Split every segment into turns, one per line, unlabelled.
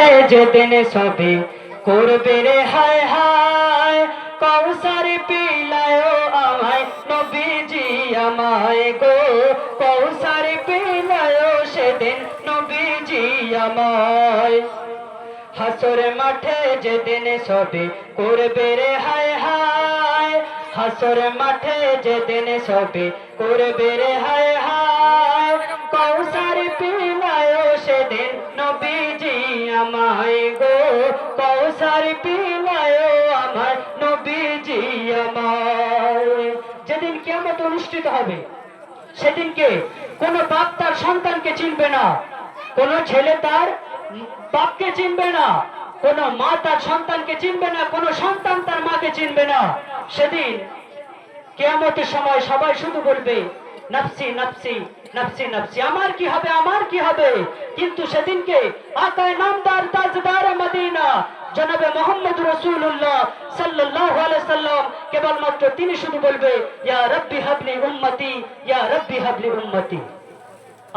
মাঠে যেদিন সবে করবে রে হায় হায়, কৌসার পিলায় আমায় নবীজি আমায় গো, কৌসার পিলায় সেদিন নবীজি আমায়। হাসর মাঠে যেদিন সবে করবে রে হায় হায়, হাসর মাঠে যেদিন সবে করবে রে হায় হায়, কৌসার পিলায় সেদিন নবীজি আমায় গো, কৌসার পিলায় আমায় নবীজি আমায়। যেদিন কিয়ামত অনুষ্ঠিত হবে সেদিনকে কোন বাপ তার সন্তানকে চিনবে না, কোন ছেলে তার বাপকে চিনবে না, কোন মা তার সন্তানকে চিনবে না, কোন সন্তান তার মাকে চিনবে না। সেদিন কিয়ামতের সময় সবাই শুধু বলবে নফসি নফসি নফসি নফসি, আমার কি হবে আমার কি হবে। কিন্তু সেদিনকে আকায়ে নামদার তাজদার মদিনা জনাবে মুহাম্মদ রাসূলুল্লাহ সাল্লাল্লাহু আলাইহি সাল্লাম কেবলমাত্র তিনি শুধু বলবে ইয়া রাব্বি হাবলি উম্মতি, ইয়া রাব্বি হাবলি উম্মতি।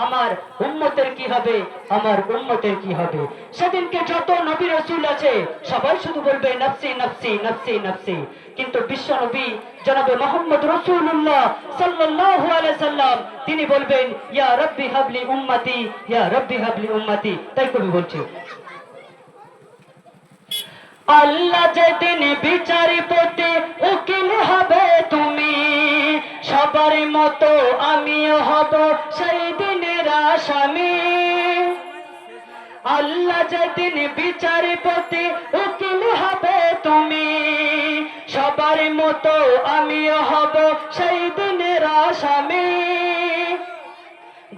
আমার উম্মতের কি হবে, আমার উম্মতের কি হবে। সেদিনকে যত নবী রাসূল আছে সবাই শুধু বলবে নফসি নফসি নফসি নফসি। কিন্তু বিশ্ব নবী জনাবে মুহাম্মদ রাসূলুল্লাহ সাল্লাল্লাহু আলাইহি সাল্লাম তিনি বলবেন ইয়া রাব্বি হাবলি উম্মতি, ইয়া রাব্বি হাবলি উম্মতি। তাই কবি বলছে আল্লাহ যেদিন বিচারপতি উকিল হবে তুমি, সবার মতো আমিও হব সেই দিনের আসামি। আল্লাহ যেদিন বিচারপতি উকিল হবে তুমি, সবার মতো আমিও হব সেই দিনের আসামি।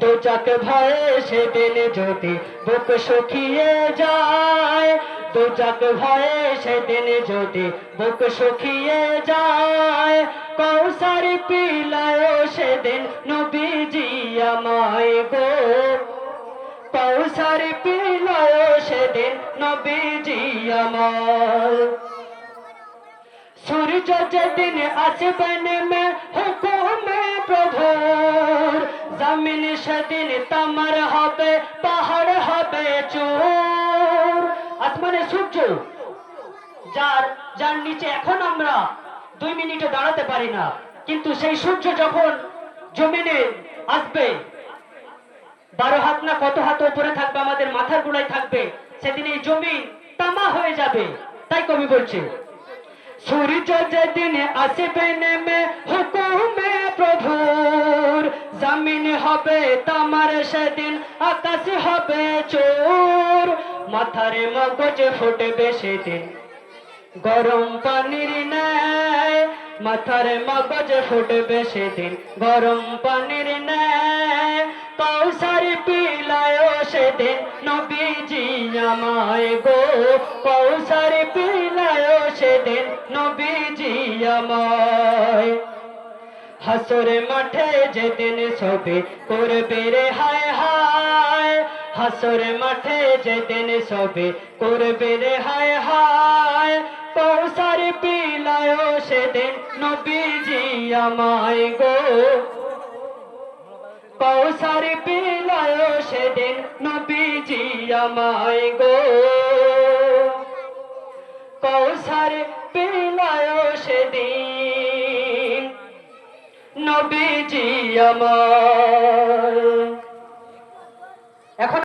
দোজাক ভয়ে সেদিন যদি বুক শুকিয়ে যায়, দোজাক ভয়ে সেদিন যদি বুক শুকিয়ে যায়, কৌসার পিলায় সেদিন নবীজি আমায় গো, কৌসার পিলায় সেদিন নবীজি আমায়। সূর্য যেদিন আসবে নেমে হুকুমে প্রভুর, জমিন সেদিন তামার হবে পাহাড় হবে চূর। আসমানে সূর্য যার যার নিচে এখন আমরা 2 মিনিটও দাঁড়াতে পারি না, কিন্তু সেই সূর্য যখন জমিনে আসবে 12 হাত না কত হাত উপরে থাকবে, আমাদের মাথার গোড়ায় থাকবে, সেদিন এই জমিন তামা হয়ে যাবে। তাই কবি বলছে সূর্য যেদিন আসবে নেমে হুকুমে প্রভুর, জমিন হবে তামার সেদিন আকাশ হবে চোর। মাথার মগজ ফুটবে সেদিন গরম পানির ন্যায়, মাথার মগজ ফুটবে সেদিন গরম পানির ন্যায়, কৌসার পিলায় সেদিন নবীজি আমায় গো, কৌসার পিলায় সেদিন নবীজি আমায়। হাসর মাঠে যেদিন সবে করবে রে হায় হায়, হাসর মাঠে যেদিন সবে করবে রে হায় হায়, কৌসার পিলায় সেদিন নবীজি আমায় গো, কৌসার পিলায় সেদিন নবীজি আমায় গো, কৌসার পিলায় সেদিন নবীজি আমায়। এখন